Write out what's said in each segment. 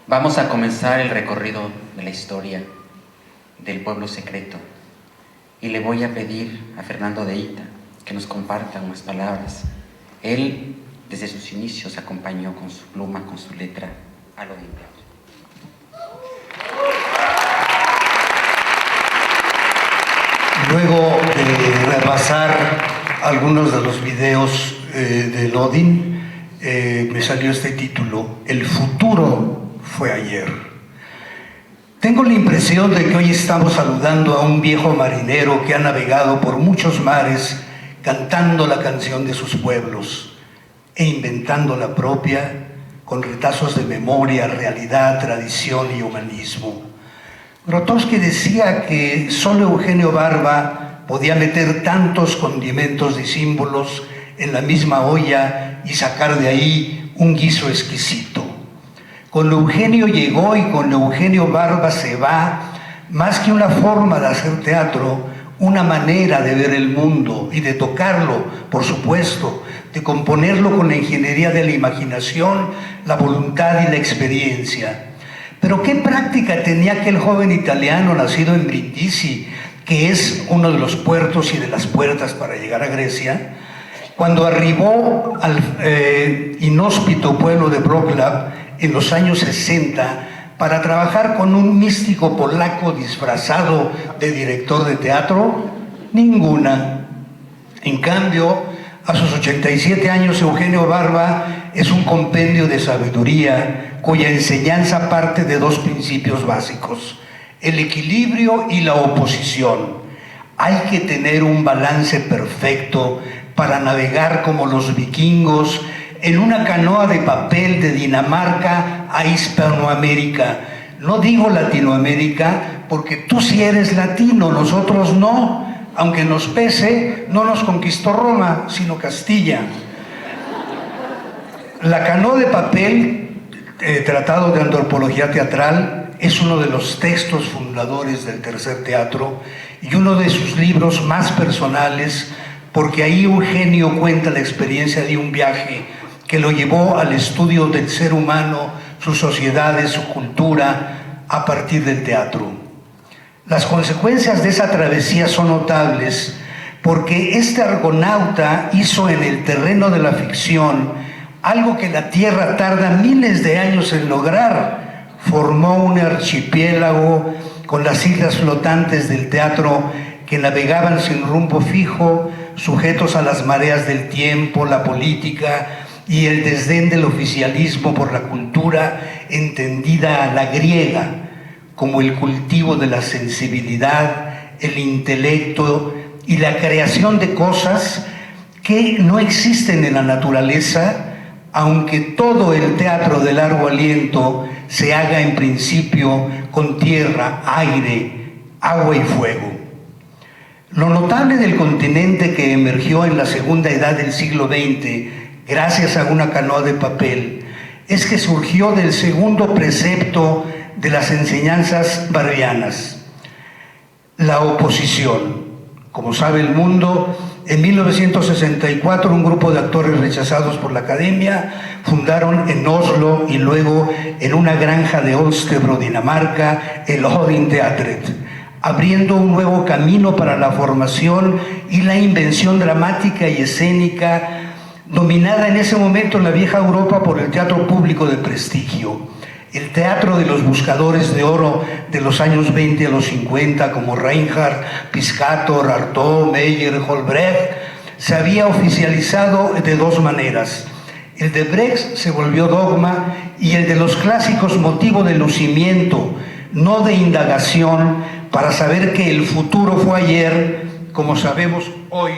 Vamos a comenzar el recorrido de la historia del pueblo secreto y le voy a pedir a Fernando de Ita que nos comparta unas palabras. Él, desde sus inicios, acompañó con su pluma, con su letra, a Lodin Teatro. Luego de repasar algunos de los videos de Lodin, me salió este título: El futuro fue ayer. Tengo la impresión de que hoy estamos saludando a un viejo marinero que ha navegado por muchos mares cantando la canción de sus pueblos e inventando la propia con retazos de memoria, realidad, tradición y humanismo. Grotowski decía que solo Eugenio Barba podía meter tantos condimentos y símbolos en la misma olla y sacar de ahí un guiso exquisito. Con Eugenio llegó y con Eugenio Barba se va, más que una forma de hacer teatro, una manera de ver el mundo y de tocarlo, por supuesto, de componerlo con la ingeniería de la imaginación, la voluntad y la experiencia. Pero ¿qué práctica tenía aquel joven italiano nacido en Brindisi, que es uno de los puertos y de las puertas para llegar a Grecia, cuando arribó al inhóspito pueblo de Wrocław en los años 60 para trabajar con un místico polaco disfrazado de director de teatro? Ninguna. En cambio, a sus 87 años, Eugenio Barba es un compendio de sabiduría cuya enseñanza parte de dos principios básicos: el equilibrio y la oposición. Hay que tener un balance perfecto para navegar como los vikingos en una canoa de papel de Dinamarca a Hispanoamérica. No digo Latinoamérica porque tú sí eres latino, nosotros no. Aunque nos pese, no nos conquistó Roma, sino Castilla. La canoa de papel, Tratado de Antropología Teatral, es uno de los textos fundadores del tercer teatro y uno de sus libros más personales, porque ahí Eugenio cuenta la experiencia de un viaje que lo llevó al estudio del ser humano, sus sociedades, su cultura, a partir del teatro. Las consecuencias de esa travesía son notables porque este argonauta hizo en el terreno de la ficción algo que la Tierra tarda miles de años en lograr. Formó un archipiélago con las islas flotantes del teatro que navegaban sin rumbo fijo, sujetos a las mareas del tiempo, la política y el desdén del oficialismo por la cultura entendida a la griega, como el cultivo de la sensibilidad, el intelecto y la creación de cosas que no existen en la naturaleza, aunque todo el teatro de largo aliento se haga en principio con tierra, aire, agua y fuego. Lo notable del continente que emergió en la segunda edad del siglo XX, gracias a una canoa de papel, es que surgió del segundo precepto de las enseñanzas barbianas: la oposición. Como sabe el mundo, en 1964 un grupo de actores rechazados por la academia fundaron en Oslo y luego en una granja de Olstebro, Dinamarca, el Lodin Teatret, abriendo un nuevo camino para la formación y la invención dramática y escénica, dominada en ese momento en la vieja Europa por el teatro público de prestigio. El teatro de los buscadores de oro de los años 20 a los 50, como Reinhardt, Piscator, Artaud, Meyer, Holbrecht, se había oficializado de dos maneras. El de Brecht se volvió dogma y el de los clásicos motivo de lucimiento, no de indagación, para saber que el futuro fue ayer, como sabemos hoy.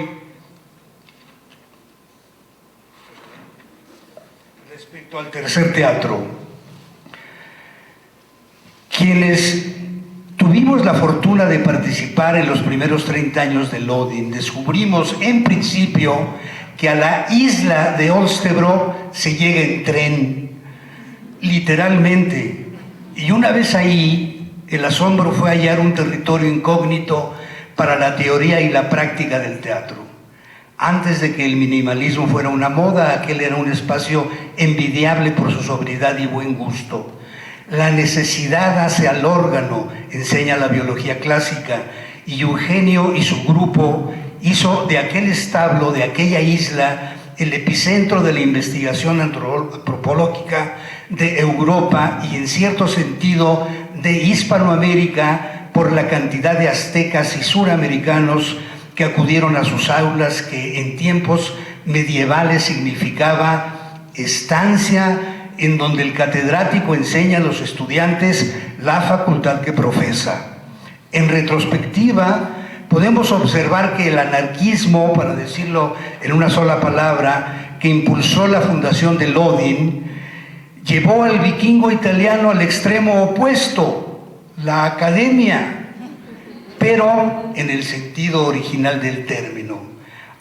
Respecto al tercer teatro, quienes tuvimos la fortuna de participar en los primeros 30 años de Lodin, descubrimos en principio que a la isla de Olstebro se llega en tren, literalmente. Y una vez ahí, el asombro fue hallar un territorio incógnito para la teoría y la práctica del teatro. Antes de que el minimalismo fuera una moda, aquel era un espacio envidiable por su sobriedad y buen gusto. La necesidad hace al órgano, enseña la biología clásica, y Eugenio y su grupo hizo de aquel establo, de aquella isla, el epicentro de la investigación antropológica de Europa y en cierto sentido de Hispanoamérica por la cantidad de aztecas y suramericanos que acudieron a sus aulas, que en tiempos medievales significaba estancia en donde el catedrático enseña a los estudiantes la facultad que profesa. En retrospectiva, podemos observar que el anarquismo, para decirlo en una sola palabra, que impulsó la fundación de Lodin, llevó al vikingo italiano al extremo opuesto, la academia, pero en el sentido original del término.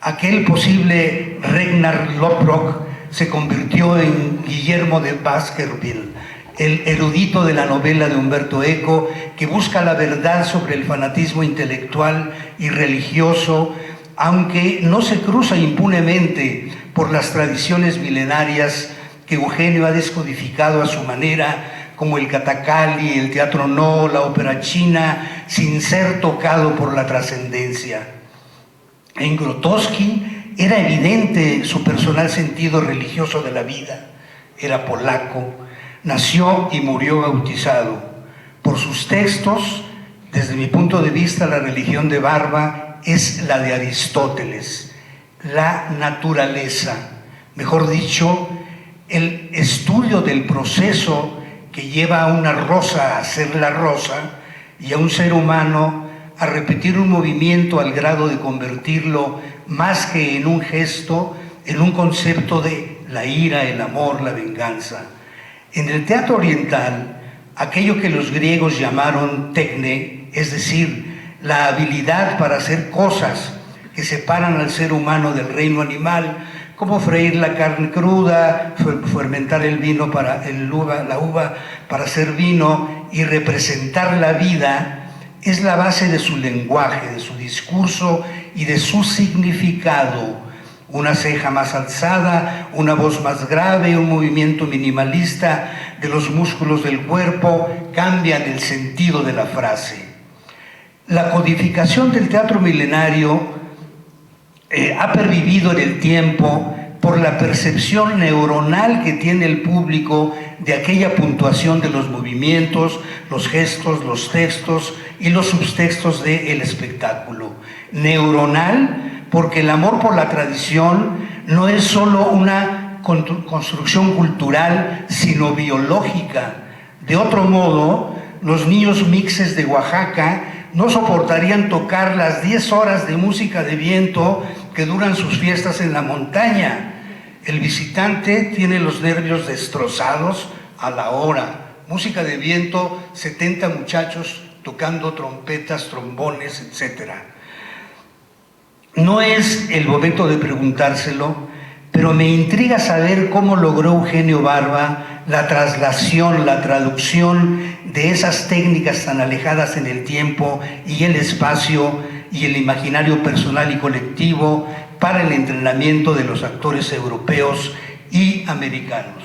Aquel posible Ragnar Lothbrok se convirtió en Guillermo de Baskerville, el erudito de la novela de Umberto Eco, que busca la verdad sobre el fanatismo intelectual y religioso, aunque no se cruza impunemente por las tradiciones milenarias que Eugenio ha descodificado a su manera, como el Kathakali, el teatro no, la ópera china, sin ser tocado por la trascendencia. En Grotowski era evidente su personal sentido religioso de la vida. Era polaco, nació y murió bautizado. Por sus textos, desde mi punto de vista, la religión de Barba es la de Aristóteles, la naturaleza, mejor dicho, el estudio del proceso que lleva a una rosa a ser la rosa y a un ser humano a repetir un movimiento al grado de convertirlo más que en un gesto, en un concepto de la ira, el amor, la venganza. En el teatro oriental, aquello que los griegos llamaron tecne, es decir, la habilidad para hacer cosas que separan al ser humano del reino animal, como freír la carne cruda, fermentar el vino la uva para hacer vino y representar la vida, es la base de su lenguaje, de su discurso y de su significado. Una ceja más alzada, una voz más grave, un movimiento minimalista de los músculos del cuerpo cambian el sentido de la frase. La codificación del teatro milenario ha pervivido en el tiempo por la percepción neuronal que tiene el público de aquella puntuación de los movimientos, los gestos, los textos y los subtextos del espectáculo. Neuronal porque el amor por la tradición no es solo una construcción cultural, sino biológica. De otro modo, los niños mixes de Oaxaca no soportarían tocar las 10 horas de música de viento que duran sus fiestas en la montaña. El visitante tiene los nervios destrozados a la hora. Música de viento, 70 muchachos tocando trompetas, trombones, etc. No es el momento de preguntárselo, pero me intriga saber cómo logró Eugenio Barba la traslación, la traducción de esas técnicas tan alejadas en el tiempo y el espacio y el imaginario personal y colectivo para el entrenamiento de los actores europeos y americanos.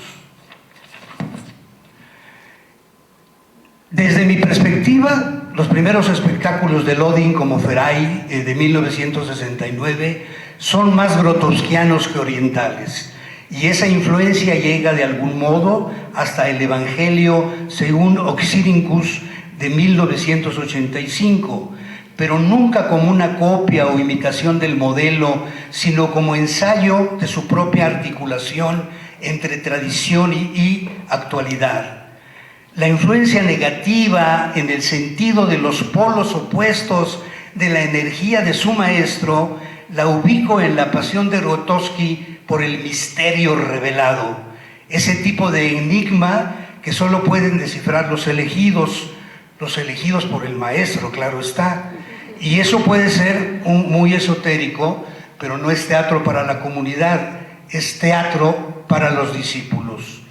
Desde mi perspectiva, los primeros espectáculos de Lodin como Feray de 1969 son más grotowskianos que orientales, y esa influencia llega de algún modo hasta el Evangelio según Oxyrhynchus de 1985, pero nunca como una copia o imitación del modelo, sino como ensayo de su propia articulación entre tradición y actualidad. La influencia negativa en el sentido de los polos opuestos de la energía de su maestro la ubico en la pasión de Grotowski por el misterio revelado, ese tipo de enigma que solo pueden descifrar los elegidos por el maestro, claro está. Y eso puede ser muy esotérico, pero no es teatro para la comunidad, es teatro para los discípulos.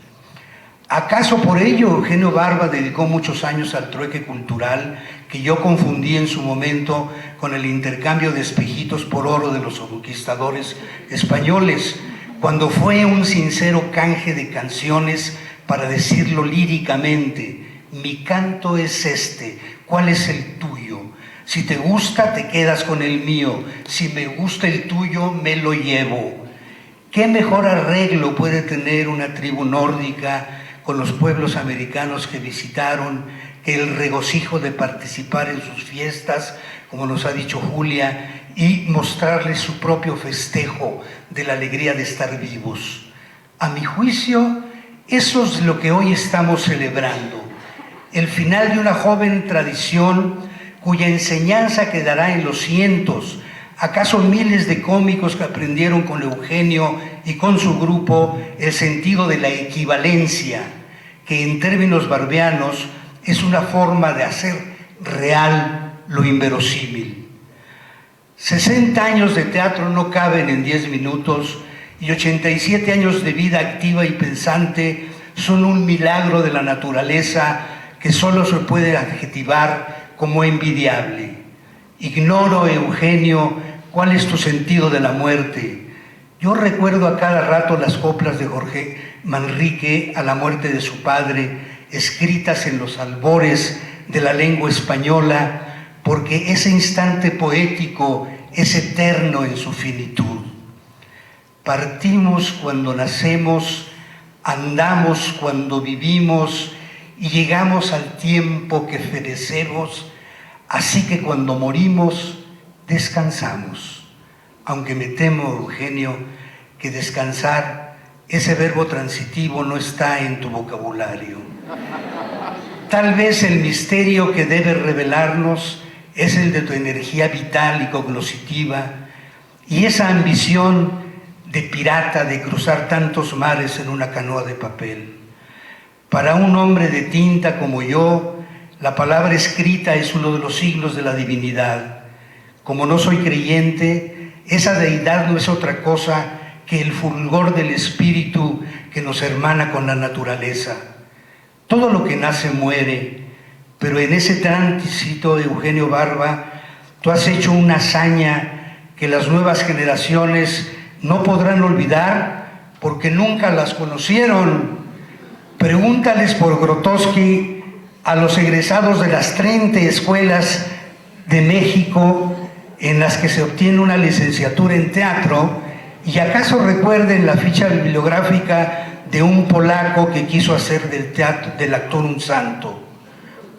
¿Acaso por ello Eugenio Barba dedicó muchos años al trueque cultural que yo confundí en su momento con el intercambio de espejitos por oro de los conquistadores españoles, cuando fue un sincero canje de canciones para decirlo líricamente: mi canto es este, ¿cuál es el tuyo? Si te gusta, te quedas con el mío. Si me gusta el tuyo, me lo llevo. ¿Qué mejor arreglo puede tener una tribu nórdica con los pueblos americanos que visitaron que el regocijo de participar en sus fiestas, como nos ha dicho Julia, y mostrarles su propio festejo de la alegría de estar vivos? A mi juicio, eso es lo que hoy estamos celebrando, el final de una joven tradición cuya enseñanza quedará en los cientos, acaso miles de cómicos que aprendieron con Eugenio y con su grupo el sentido de la equivalencia, que en términos barbianos es una forma de hacer real lo inverosímil. 60 años de teatro no caben en 10 minutos y 87 años de vida activa y pensante son un milagro de la naturaleza que solo se puede adjetivar como envidiable. Ignoro, Eugenio, cuál es tu sentido de la muerte. Yo recuerdo a cada rato las coplas de Jorge Manrique a la muerte de su padre, escritas en los albores de la lengua española, porque ese instante poético es eterno en su finitud. Partimos cuando nacemos, andamos cuando vivimos y llegamos al tiempo que ferecemos, así que cuando morimos, descansamos. Aunque me temo, Eugenio, que descansar, ese verbo transitivo, no está en tu vocabulario. Tal vez el misterio que debe revelarnos es el de tu energía vital y cognoscitiva y esa ambición de pirata de cruzar tantos mares en una canoa de papel. Para un hombre de tinta como yo, la palabra escrita es uno de los signos de la divinidad. Como no soy creyente, esa deidad no es otra cosa que el fulgor del espíritu que nos hermana con la naturaleza. Todo lo que nace muere, pero en ese tránsito, Eugenio Barba, tú has hecho una hazaña que las nuevas generaciones no podrán olvidar porque nunca las conocieron. Pregúntales por Grotowski a los egresados de las 30 escuelas de México en las que se obtiene una licenciatura en teatro, y acaso recuerden la ficha bibliográfica de un polaco que quiso hacer del teatro, del actor, un santo.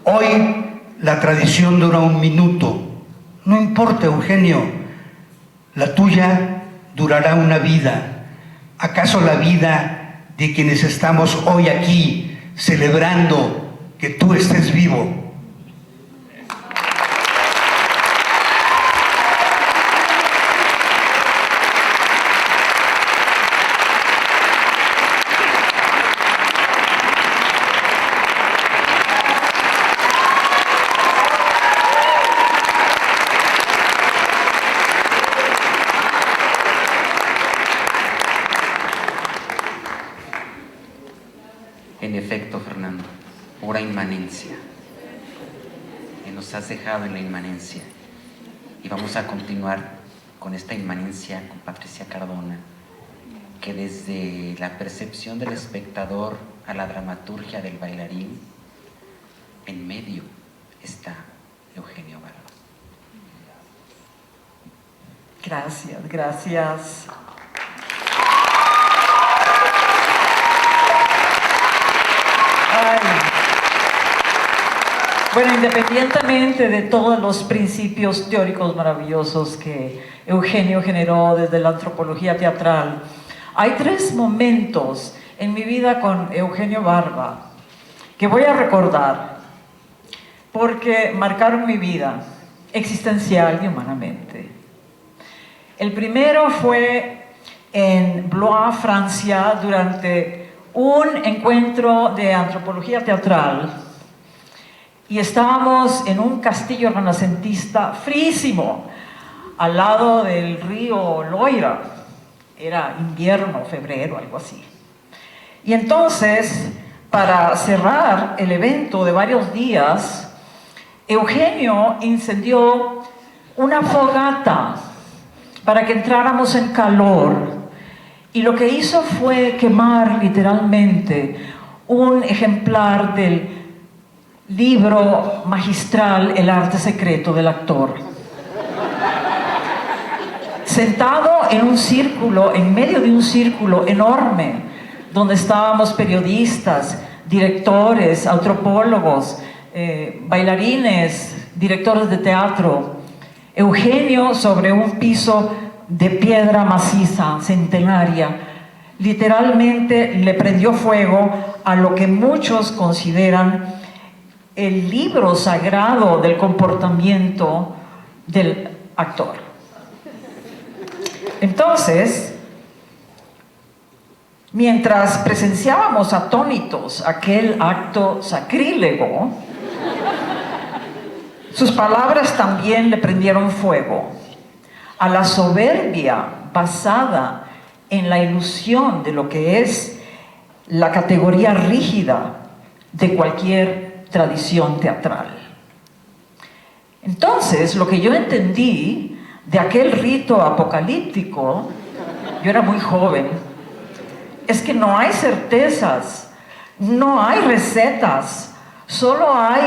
Hoy la tradición dura 1 minuto. No importa, Eugenio, la tuya durará una vida. ¿Acaso la vida de quienes estamos hoy aquí celebrando que tú estés vivo? En efecto, Fernando, pura inmanencia. Y nos has dejado en la inmanencia. Y vamos a continuar con esta inmanencia con Patricia Cardona, que desde la percepción del espectador a la dramaturgia del bailarín, en medio está Eugenio Barba. Gracias, gracias. Bueno, independientemente de todos los principios teóricos maravillosos que Eugenio generó desde la antropología teatral, hay 3 momentos en mi vida con Eugenio Barba que voy a recordar porque marcaron mi vida existencial y humanamente. El primero fue en Blois, Francia, durante un encuentro de antropología teatral. Y estábamos en un castillo renacentista fríísimo, al lado del río Loira. Era invierno, febrero, algo así. Y entonces, para cerrar el evento de varios días, Eugenio incendió una fogata para que entráramos en calor. Y lo que hizo fue quemar literalmente un ejemplar del libro magistral El arte secreto del actor. Sentado en un círculo, en medio de un círculo enorme, donde estábamos periodistas, directores, antropólogos, bailarines, directores de teatro, Eugenio sobre un piso de piedra maciza, centenaria, literalmente le prendió fuego a lo que muchos consideran el libro sagrado del comportamiento del actor. Entonces, mientras presenciábamos atónitos aquel acto sacrílego, sus palabras también le prendieron fuego a la soberbia basada en la ilusión de lo que es la categoría rígida de cualquier tradición teatral. Entonces, lo que yo entendí de aquel rito apocalíptico, yo era muy joven, es que no hay certezas, no hay recetas, solo hay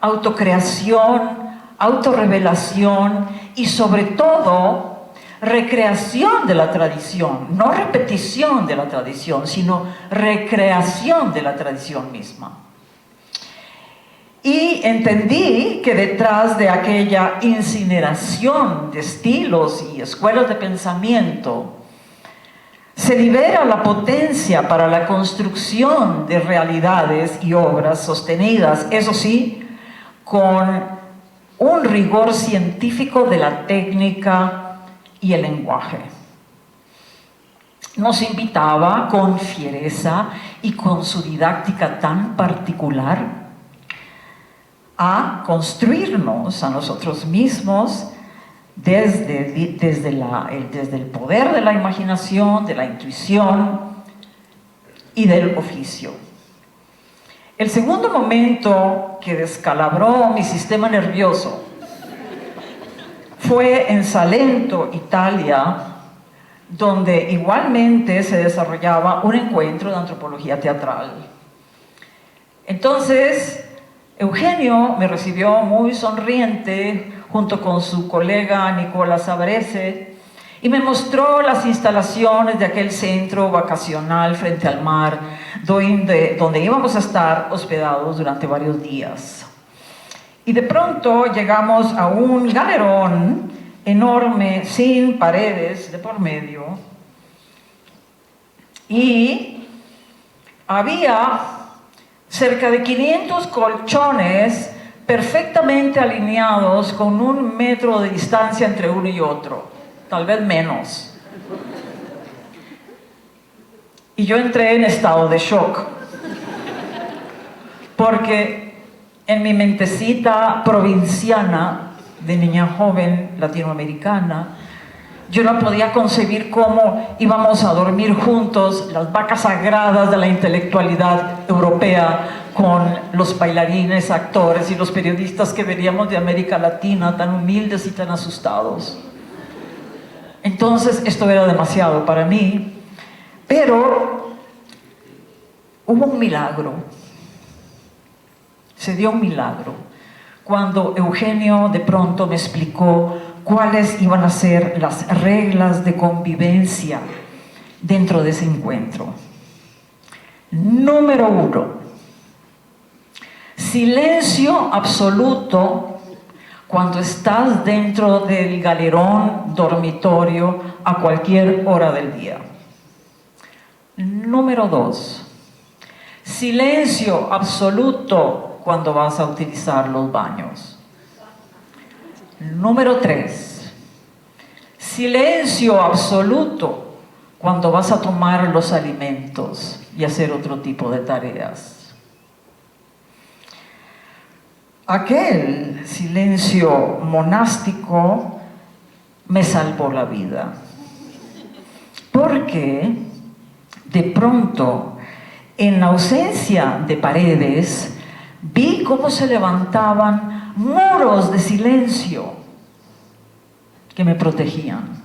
autocreación, autorrevelación y sobre todo recreación de la tradición, no repetición de la tradición, sino recreación de la tradición misma. Y entendí que detrás de aquella incineración de estilos y escuelas de pensamiento se libera la potencia para la construcción de realidades y obras sostenidas, eso sí, con un rigor científico de la técnica y el lenguaje. Nos invitaba con fiereza y con su didáctica tan particular a construirnos a nosotros mismos desde el poder de la imaginación, de la intuición y del oficio. El segundo momento que descalabró mi sistema nervioso fue en Salento, Italia, donde igualmente se desarrollaba un encuentro de antropología teatral. Entonces, Eugenio me recibió muy sonriente junto con su colega Nicola Sabrese y me mostró las instalaciones de aquel centro vacacional frente al mar donde íbamos a estar hospedados durante varios días. Y de pronto llegamos a un galerón enorme sin paredes de por medio y había cerca de 500 colchones perfectamente alineados con 1 metro de distancia entre uno y otro, tal vez menos. Y yo entré en estado de shock, porque en mi mentecita provinciana, de niña joven latinoamericana, yo no podía concebir cómo íbamos a dormir juntos, las vacas sagradas de la intelectualidad europea, con los bailarines, actores y los periodistas que veníamos de América Latina, tan humildes y tan asustados. Entonces, esto era demasiado para mí, pero hubo un milagro. Se dio un milagro cuando Eugenio de pronto me explicó cuáles iban a ser las reglas de convivencia dentro de ese encuentro. Número 1, silencio absoluto cuando estás dentro del galerón dormitorio a cualquier hora del día. Número 2, silencio absoluto cuando vas a utilizar los baños. Número 3, silencio absoluto cuando vas a tomar los alimentos y hacer otro tipo de tareas. Aquel silencio monástico me salvó la vida, porque de pronto, en ausencia de paredes, vi cómo se levantaban muros de silencio que me protegían.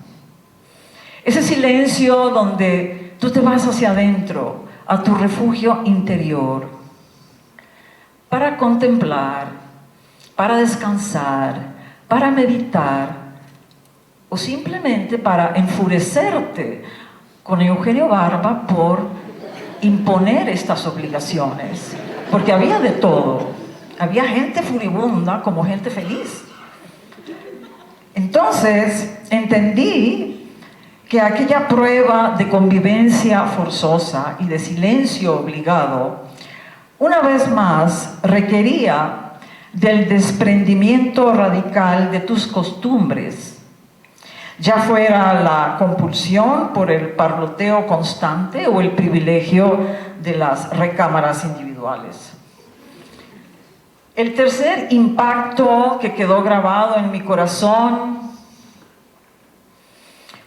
Ese silencio donde tú te vas hacia adentro a tu refugio interior para contemplar, para descansar, para meditar o simplemente para enfurecerte con Eugenio Barba por imponer estas obligaciones, porque había de todo. Había gente furibunda como gente feliz. Entonces entendí que aquella prueba de convivencia forzosa y de silencio obligado, una vez más requería del desprendimiento radical de tus costumbres, ya fuera la compulsión por el parloteo constante o el privilegio de las recámaras individuales. El tercer impacto que quedó grabado en mi corazón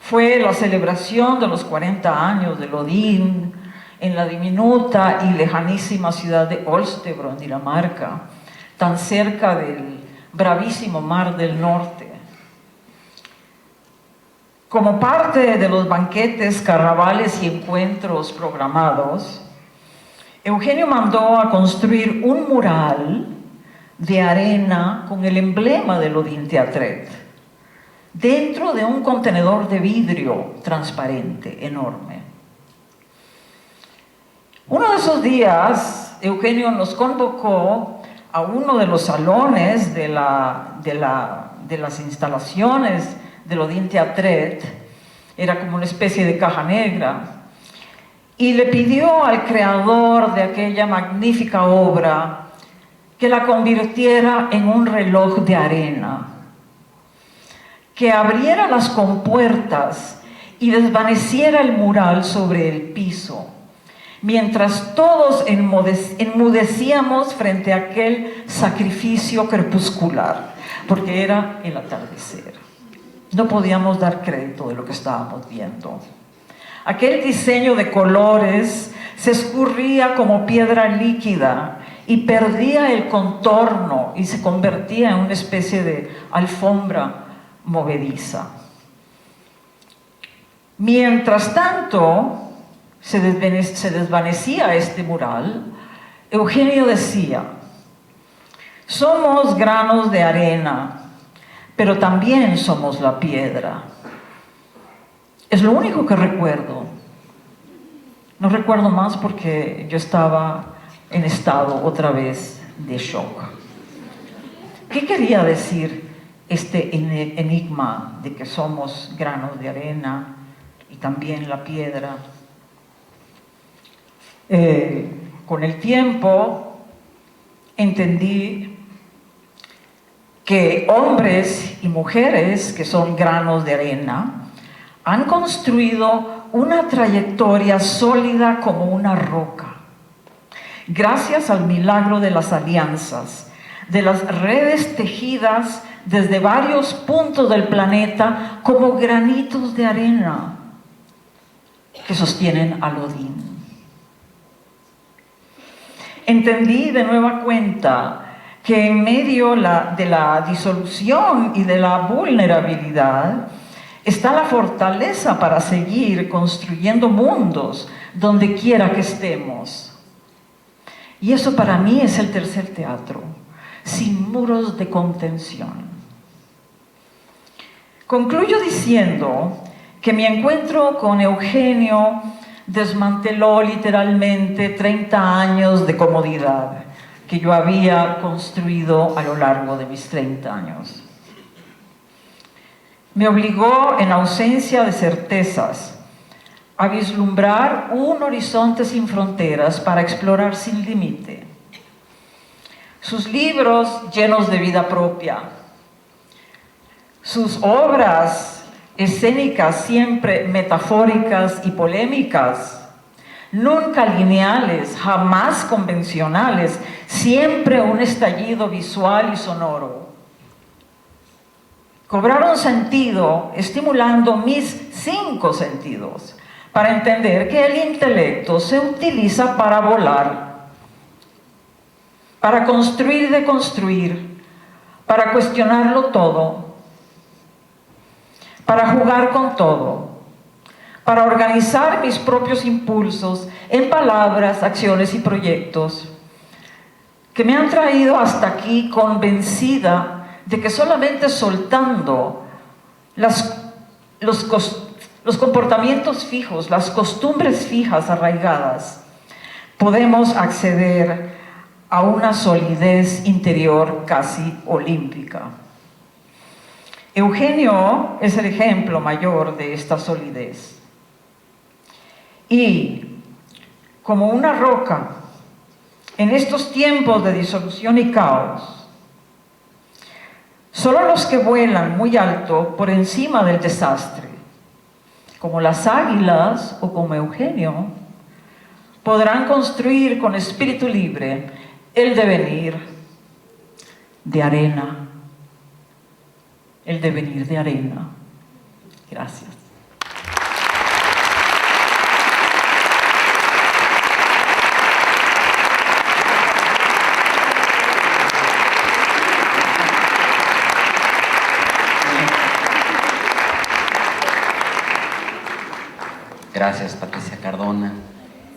fue la celebración de los 40 años de Odín en la diminuta y lejanísima ciudad de Olstebro, en Dinamarca, tan cerca del bravísimo Mar del Norte. Como parte de los banquetes, carnavales y encuentros programados, Eugenio mandó a construir un mural de arena con el emblema del Odín Teatret, dentro de un contenedor de vidrio transparente, enorme. Uno de esos días, Eugenio nos convocó a uno de los salones de las instalaciones del Odín Teatret, era como una especie de caja negra, y le pidió al creador de aquella magnífica obra que la convirtiera en un reloj de arena, que abriera las compuertas y desvaneciera el mural sobre el piso, mientras todos enmudecíamos frente a aquel sacrificio crepuscular, porque era el atardecer. No podíamos dar crédito de lo que estábamos viendo. Aquel diseño de colores se escurría como piedra líquida y perdía el contorno y se convertía en una especie de alfombra movediza. Mientras tanto, se desvanecía este mural, Eugenio decía: somos granos de arena, pero también somos la piedra. Es lo único que recuerdo. No recuerdo más porque yo estaba en estado otra vez de shock. ¿Qué quería decir este enigma de que somos granos de arena y también la piedra? Con el tiempo entendí que hombres y mujeres que son granos de arena han construido una trayectoria sólida como una roca, gracias al milagro de las alianzas, de las redes tejidas desde varios puntos del planeta como granitos de arena que sostienen al Odín. Entendí de nueva cuenta que en medio de la disolución y de la vulnerabilidad está la fortaleza para seguir construyendo mundos donde quiera que estemos. Y eso para mí es el tercer teatro, sin muros de contención. Concluyo diciendo que mi encuentro con Eugenio desmanteló literalmente 30 años de comodidad que yo había construido a lo largo de mis 30 años. Me obligó, en ausencia de certezas, a vislumbrar un horizonte sin fronteras para explorar sin límite. Sus libros llenos de vida propia, sus obras escénicas siempre metafóricas y polémicas, nunca lineales, jamás convencionales, siempre un estallido visual y sonoro. Cobraron sentido estimulando mis 5 sentidos para entender que el intelecto se utiliza para volar, para construir y deconstruir, para cuestionarlo todo, para jugar con todo, para organizar mis propios impulsos en palabras, acciones y proyectos que me han traído hasta aquí, convencida de que solamente soltando los comportamientos fijos, las costumbres fijas arraigadas, podemos acceder a una solidez interior casi olímpica. Eugenio es el ejemplo mayor de esta solidez. Y como una roca, en estos tiempos de disolución y caos, solo los que vuelan muy alto por encima del desastre, como las águilas o como Eugenio, podrán construir con espíritu libre el devenir de arena. El devenir de arena. Gracias. Gracias, Patricia Cardona.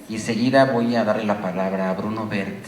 Y enseguida voy a darle la palabra a Bruno Bert.